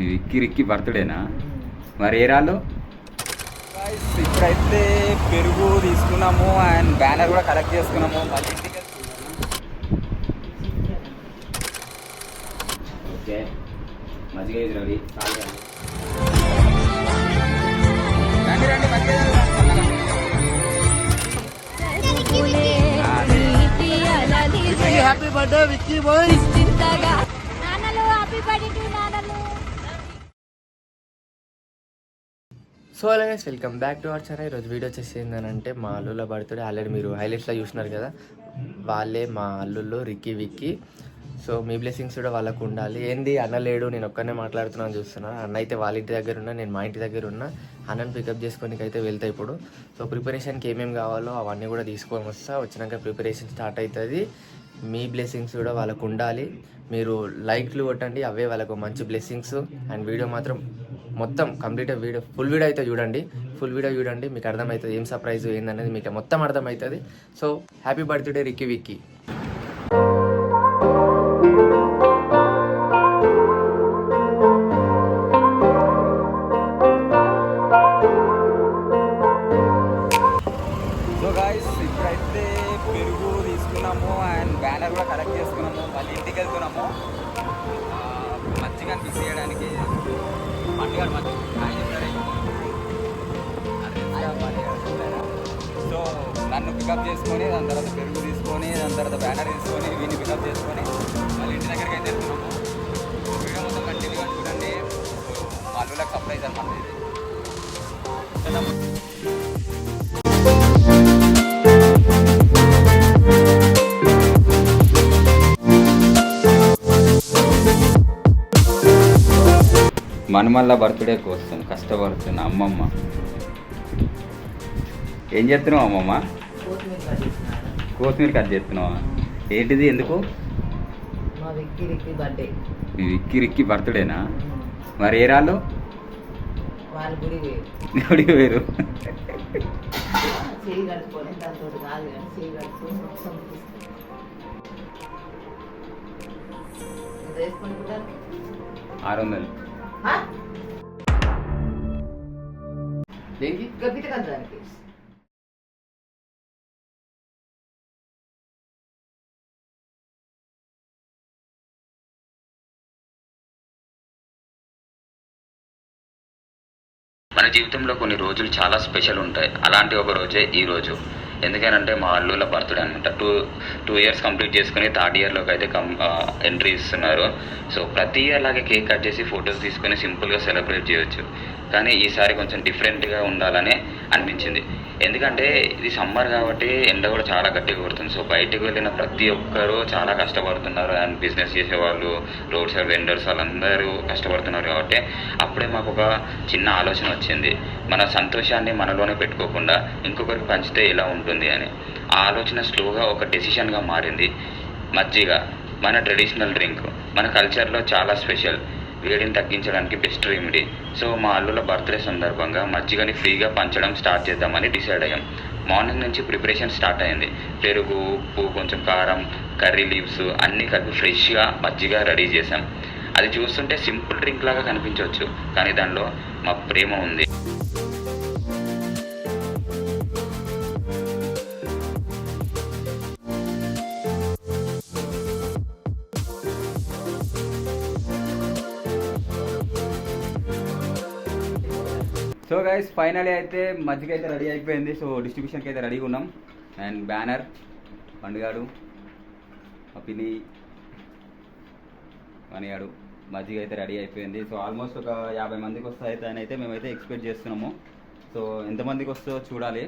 Vicky Ricky బర్త్డేనా? మరి ఏ రాళ్ళు? ఇప్పుడైతే పెరుగు తీసుకున్నాము అండ్ బ్యానర్ కూడా కలెక్ట్ చేసుకున్నాము. మళ్ళీ ఇంటికి ఓకే మజ్జిగ రెడీ. రండి రండి మజ్జిగ. Happy birthday Vicky boy. నాన్నలు హ్యాపీ బర్త్డే టు నాన్నలు. సో అలాగేస్ welcome back to our channel. ఈరోజు వీడియో వచ్చేసి ఏంటంటే మా అల్లుళ్ళ బర్త్డే. ఆల్రెడీ మీరు హైలైట్స్లో చూసినారు కదా, వాళ్ళే మా అల్లుళ్ళు రిక్కీ విక్కీ. సో మీ బ్లెస్సింగ్స్ కూడా వాళ్ళకు ఉండాలి. ఏంది అన్న లేడు, నేను ఒక్కనే మాట్లాడుతున్నాను చూస్తున్నాను. అన్న అయితే వాళ్ళ ఇంటి దగ్గర ఉన్నా, నేను మా ఇంటి దగ్గర ఉన్నా. అన్నను పికప్ చేసుకోనికి అయితే వెళ్తా ఇప్పుడు. సో ప్రిపరేషన్కి ఏమేమి కావాలో అవన్నీ కూడా తీసుకొని వస్తా. వచ్చినాక ప్రిపరేషన్ స్టార్ట్ అవుతుంది. మీ బ్లెస్సింగ్స్ కూడా వాళ్ళకు ఉండాలి. మీరు లైక్లు కొట్టండి, అవే వాళ్ళకు మంచి బ్లెస్సింగ్స్. అండ్ వీడియో మాత్రం మొత్తం కంప్లీట్ వీడియో ఫుల్ వీడియో అయితే చూడండి. ఫుల్ వీడియో చూడండి, మీకు అర్థమవుతుంది ఏం సర్ప్రైజ్ ఏందనేది మీకు మొత్తం అర్థమవుతుంది. So happy birthday Ricky Vicky. So guys ఇప్పుడైతే పెరుగు తీసుకున్నాము అండ్ బ్యానర్ కూడా కలెక్ట్ చేసుకున్నాము. మళ్ళీ ఇంటికి వెళ్తున్నాము మజ్జిగ మిక్స్ చేయడానికి. పండుగ సో నన్ను పికప్ చేసుకొని దాని తర్వాత పెరుగు తీసుకొని దాని తర్వాత బ్యానర్ తీసుకొని వీడిని పికప్ చేసుకొని మళ్ళీ ఇంటి దగ్గరికి అయితే వెళ్తున్నాము. వీడియో మొత్తం కంటిన్యూగా చూడండి. మా అల్లుళ్ళకి సర్ప్రైజ్ అన్నమాట ఇది. మనమల్ల బర్త్డే కోసం కష్టపడుతున్న అమ్మమ్మ. ఏం చేస్తున్నావు అమ్మమ్మ? కొత్తిమీర కట్ చేస్తున్నావా? ఏంటిది, ఎందుకు? విక్కీ రిక్కీ బర్త్డేనా? మరి ఏ రాళ్ళు? గుడికి వేరు. $600. దేనికి? మన జీవితంలో కొన్ని రోజులు చాలా స్పెషల్ ఉంటాయి. అలాంటి ఒక రోజే ఈ రోజు. ఎందుకనంటే మా అల్లుళ్ళ బర్త్డే అనమాట. టూ ఇయర్స్ కంప్లీట్ చేసుకుని థర్డ్ ఇయర్లోకి అయితే ఎంట్రీ ఇస్తున్నారు. సో ప్రతి ఇయర్ లాగే కేక్ కట్ చేసి ఫొటోస్ తీసుకొని సింపుల్గా సెలబ్రేట్ చేయొచ్చు. కానీ ఈసారి కొంచెం డిఫరెంట్గా ఉండాలని అనిపించింది. ఎందుకంటే ఇది సమ్మర్ కాబట్టి ఎండ కూడా చాలా గట్టిగా కొడుతుంది. సో బయటకు వెళ్ళిన ప్రతి ఒక్కరూ చాలా కష్టపడుతున్నారు. అండ్ బిజినెస్ చేసేవాళ్ళు, రోడ్ సైడ్ వెండర్స్ వాళ్ళందరూ కష్టపడుతున్నారు. కాబట్టి అప్పుడే మాకు ఒక చిన్న ఆలోచన వచ్చింది. మన సంతోషాన్ని మనలోనే పెట్టుకోకుండా ఇంకొకరికి పంచితే ఎలా ఉంటుంది అని. ఆ ఆలోచన స్లోగా ఒక డెసిషన్గా మారింది. మజ్జిగ మన ట్రెడిషనల్ డ్రింక్, మన కల్చర్లో చాలా స్పెషల్, వేడిని తగ్గించడానికి బెస్ట్ రెమెడీ. సో మా అల్లుల బర్త్డే సందర్భంగా మజ్జిగని ఫ్రీగా పంచడం స్టార్ట్ చేద్దామని డిసైడ్ అయ్యాం. మార్నింగ్ నుంచి ప్రిపరేషన్ స్టార్ట్ అయింది. పెరుగు, ఉప్పు, కొంచెం కారం, కర్రీ లీవ్స్ అన్నీ కలిపి ఫ్రెష్గా మజ్జిగ రెడీ చేసాం. అది చూస్తుంటే సింపుల్ డ్రింక్ లాగా కనిపించవచ్చు, కానీ దానిలో మా ప్రేమ ఉంది. సో గైస్ ఫైనలీ అయితే మజ్జిగ అయితే రెడీ అయిపోయింది. సో డిస్ట్రిబ్యూషన్కి అయితే రెడీగా ఉన్నాం. అండ్ బ్యానర్ పండుగాడు, పిన్ని మనిగాడు, మజ్జిగ అయితే రెడీ అయిపోయింది. సో ఆల్మోస్ట్ ఒక 50 మందికి వస్తాయి అని అయితే మేమైతే ఎక్స్పెక్ట్ చేస్తున్నాము. సో ఎంతమందికి వస్తుందో చూడాలి.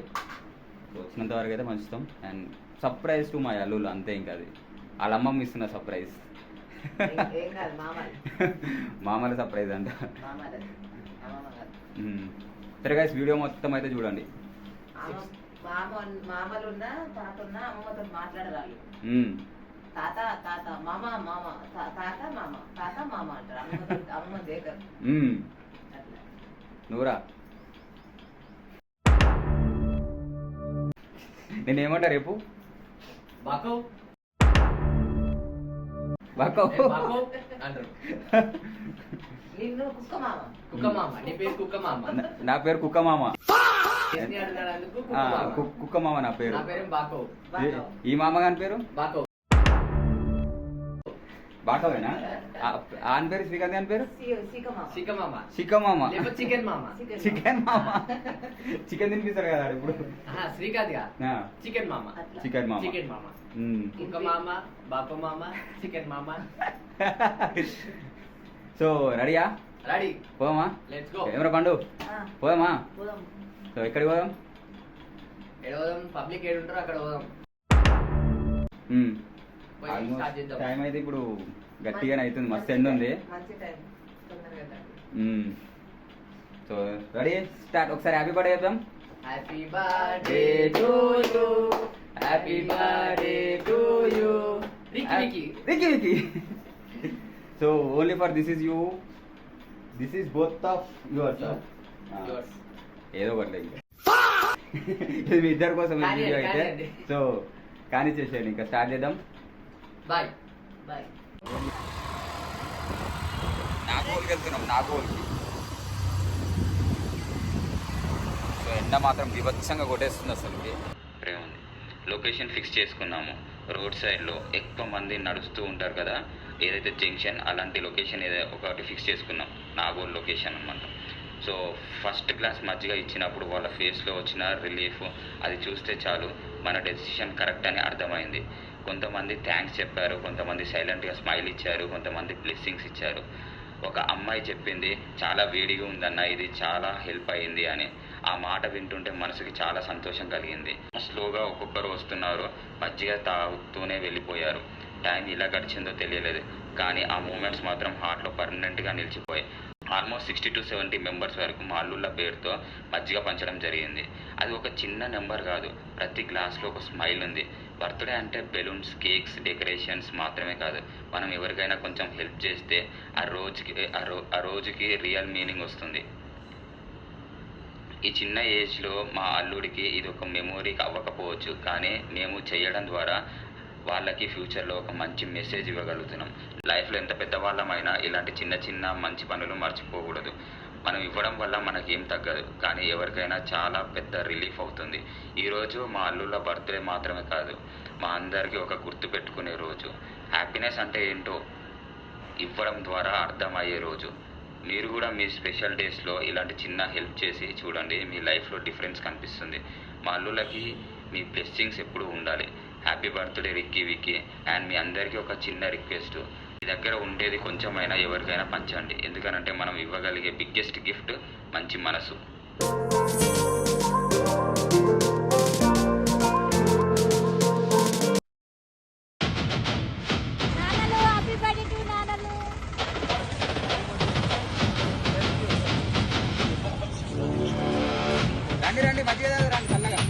సో వచ్చినంత వరకు అయితే పంచుతాం. అండ్ సర్ప్రైజ్ టు మా అల్లుళ్ళు, అంతే. ఇంకా అది వాళ్ళ అమ్మమ్మ ఇస్తున్న సర్ప్రైజ్. మామల సర్ప్రైజ్ అంట. సరే గైస్ వీడియో మొత్తం అయితే చూడండి. నువ్వురా నేనేమంటా రేపు బాకో అంటారు. నిన్ను కుక్క మామ. కుక్క మామ, నీ పేరు కుక్క మామ. నా పేరు కుక్క మామ. ఎస్ని అడిగినందుకు కుక్క ఆ, మామ. కుక్క మామ నా పేరు. నా పేరు బాకో. ఈ మామ గాని పేరు బాకో. బాకవేనా? ఆన్ పేరు శ్రీకాంత్ గాని పేరు సీక మామ. సీక మామ. చిక్క మామ. లేకపోతే చికెన్ మామ. చికెన్ మామ. చికెన్ తినిపిస్తారు కదా ఇప్పుడు. ఆహా, శ్రీకాంత్ గా ఆ, చికెన్ మామ. చికెన్ మామ. చికెన్ మామ. మ్మ్. కుక్క మామ, బాకో మామ, చికెన్ మామ. సో రెడీయా? రెడీ, పోదామా? Let's go. ఏమరా పండు ఆ, పోదామా? పోదాం. సో ఎక్కడికి పోదాం? ఏడవదాం, పబ్లిక్ ఏడు ఉంటారో అక్కడ పోదాం. మ్మ్. పోయి Almost స్టార్ట్ చేద్దాం. టైం అయితే ఇప్పుడు గట్టిగానే అవుతుంది, మస్తు ఎండ ఉంది. మంచి టైం. తొందరగా రండి. మ్మ్. So ready start. ఒకసారి హ్యాపీ బర్త్డే చెప్దాం. Happy birthday to you, happy birthday to you. Ricky Ricky. Ricky Ricky. So only for this is you. This is both of yours. Yours. ఏదో ఒకటి ఇంకా. ఇది మీ ఇద్దరి కోసం ఈ కానీ వీడియో అయితే. కానీ. సో కానీ చేసేయండి, ఇంకా స్టార్ట్ చేద్దాం. బాయ్. బాయ్. నాగోల్కి వెళ్తున్నాం, నాగోల్కి. సో ఎండ మాత్రం విభత్సంగా కొట్టేస్తుంది అసలు. ఇక్కడే ఉంది. లొకేషన్ ఫిక్స్ చేసుకున్నాము. రోడ్ సైడ్లో ఎక్కువ మంది నడుస్తూ ఉంటారు కదా, ఏదైతే జంక్షన్ అలాంటి లొకేషన్ ఒకటి ఫిక్స్ చేసుకున్నాం. నాగోల్ లొకేషన్ అన్నమాట. సో ఫస్ట్ క్లాస్ మధ్యగా ఇచ్చినప్పుడు వాళ్ళ ఫేస్లో వచ్చిన రిలీఫ్ అది చూస్తే చాలు మన డెసిషన్ కరెక్ట్ అని అర్థమైంది. కొంతమంది థ్యాంక్స్ చెప్పారు, కొంతమంది సైలెంట్గా స్మైల్ ఇచ్చారు, కొంతమంది బ్లెస్సింగ్స్ ఇచ్చారు. ఒక అమ్మాయి చెప్పింది, చాలా వేడిగా ఉందన్న, ఇది చాలా హెల్ప్ అయ్యింది అని. ఆ మాట వింటుంటే మనసుకి చాలా సంతోషం కలిగింది. స్లోగా ఒక్కొక్కరు వస్తున్నారు, మజ్జిగ తాగుతూనే వెళ్ళిపోయారు. టైం ఇలా గడిచిందో తెలియలేదు, కానీ ఆ మూమెంట్స్ మాత్రం హార్ట్లో పర్మనెంట్గా నిలిచిపోయాయి. ఆల్మోస్ట్ 60 to 70 మెంబర్స్ వరకు మా అల్లుళ్ళ పేరుతో మజ్జిగ పంచడం జరిగింది. అది ఒక చిన్న నెంబర్ కాదు, ప్రతి గ్లాస్లో ఒక స్మైల్ ఉంది. బర్త్డే అంటే బెలూన్స్, కేక్స్, డెకరేషన్స్ మాత్రమే కాదు, మనం ఎవరికైనా కొంచెం హెల్ప్ చేస్తే ఆ రోజుకి రియల్ మీనింగ్ వస్తుంది. ఈ చిన్న ఏజ్లో మా అల్లుడికి ఇది ఒక మెమొరీ అవ్వకపోవచ్చు, కానీ మేము చేయడం ద్వారా వాళ్ళకి ఫ్యూచర్లో ఒక మంచి మెసేజ్ ఇవ్వగలుగుతున్నాం. లైఫ్లో ఎంత పెద్దవాళ్ళమైనా ఇలాంటి చిన్న చిన్న మంచి పనులు మర్చిపోకూడదు. మనం ఇవ్వడం వల్ల మనకేం తగ్గదు, కానీ ఎవరికైనా చాలా పెద్ద రిలీఫ్ అవుతుంది. ఈరోజు మా అల్లుళ్ళ బర్త్డే మాత్రమే కాదు, మా అందరికీ ఒక గుర్తు పెట్టుకునే రోజు. హ్యాపీనెస్ అంటే ఏంటో ఇవ్వడం ద్వారా అర్థమయ్యే రోజు. మీరు కూడా మీ స్పెషల్ డేస్లో ఇలాంటి చిన్న హెల్ప్ చేసి చూడండి, మీ లైఫ్లో డిఫరెన్స్ కనిపిస్తుంది. మా అల్లుళ్ళకి మీ బ్లెస్సింగ్స్ ఎప్పుడూ ఉండాలి. Happy birthday Ricky Vicky. And మీ అందరికీ ఒక చిన్న రిక్వెస్ట్, మీ దగ్గర ఉండేది కొంచెమైనా ఎవరికైనా పంచండి. ఎందుకనంటే మనం ఇవ్వగలిగే బిగ్గెస్ట్ గిఫ్ట్ మంచి మనసు. నాన్నలు హ్యాపీ బర్త్డే టు నాన్నలు. రండి రండి, మధ్య రండి చల్లగా.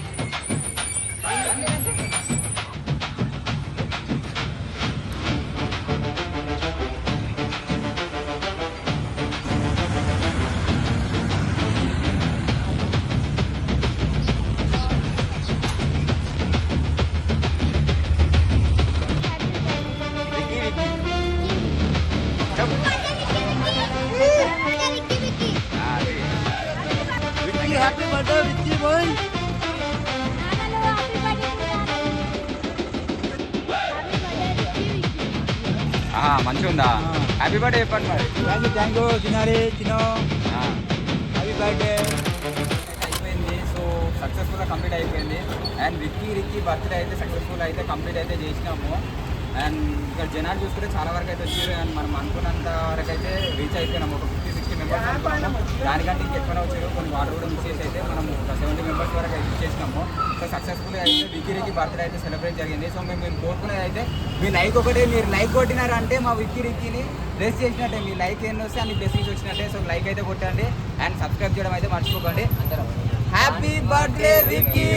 Ricky Ricky. చెప్పు. అది. నాన్నలు హ్యాపీ బర్త్డే టు నాన్నలు. మంచిగా ఉందా? హ్యాపీ బర్త్డే చెప్పండి మరి. థ్యాంక్ యూ తినాలి తినో ఆ. Happy birthday. అయిపోయింది. సో సక్సెస్ఫుల్గా కంప్లీట్ అయిపోయింది. అండ్ రిక్కీ బర్త్డే అయితే సక్సెస్ఫుల్ అయితే కంప్లీట్ అయితే చేసినాము. అండ్ ఇక్కడ జనాలు చూసుకుంటే చాలా వరకు అయితే వచ్చారు. అండ్ మనం అనుకున్నంత వరకు అయితే రీచ్ అయిపోయినాము. ఒక 50-60 మెంబర్స్ అనుకున్నాము, దానికంటే ఇంకెక్కువ వచ్చారు. కొన్ని వాటర్ కూడా మిస్ చేసి అయితే మనం ఒక 70 మెంబర్స్ వరకు అయితే ఇచ్చేసినాము. సో సక్సెస్ఫుల్గా అయితే రిక్కీ బర్త్డే అయితే సెలబ్రేట్ జరిగింది. సో మేము కోరుకునేది అయితే మీ లైక్ ఒకటే, మీరు లైక్ కొట్టినారంటే మా రిక్కీని బ్లెస్ చేసినట్టే. మీ లైక్ ఎన్ని వస్తే అన్ని బ్లెస్సింగ్స్ వచ్చినట్టే. సో లైక్ అయితే కొట్టండి అండ్ సబ్స్క్రైబ్ చేయడం అయితే మర్చిపోకండి. Happy birthday Ricky.